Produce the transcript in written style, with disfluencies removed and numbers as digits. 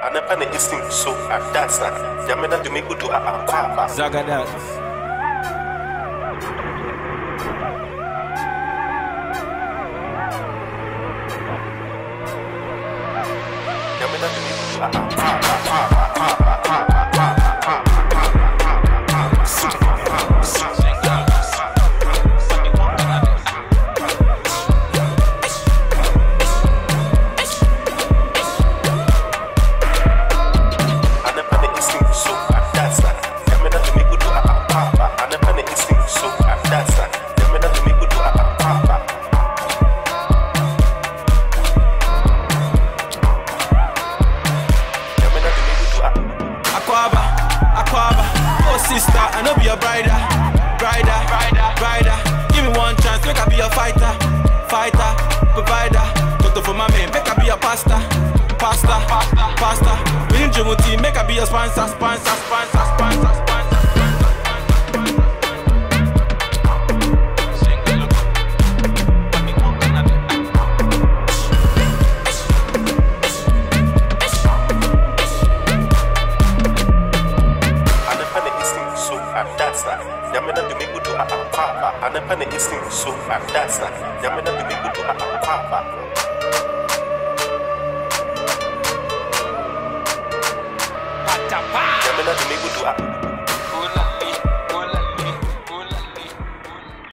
Anapane ising so adasa. Yamena to me good to a papa. Zagadat. Yamena to me good to a papa. Sister, I know be a brider. Give me one chance, make I be a fighter, provider. Toto for my man, make I be a pasta. We need your team, make I be a sponsor. Yamena to me good to a papa. Anapane ising so adasa. Yamena to me good to a papa.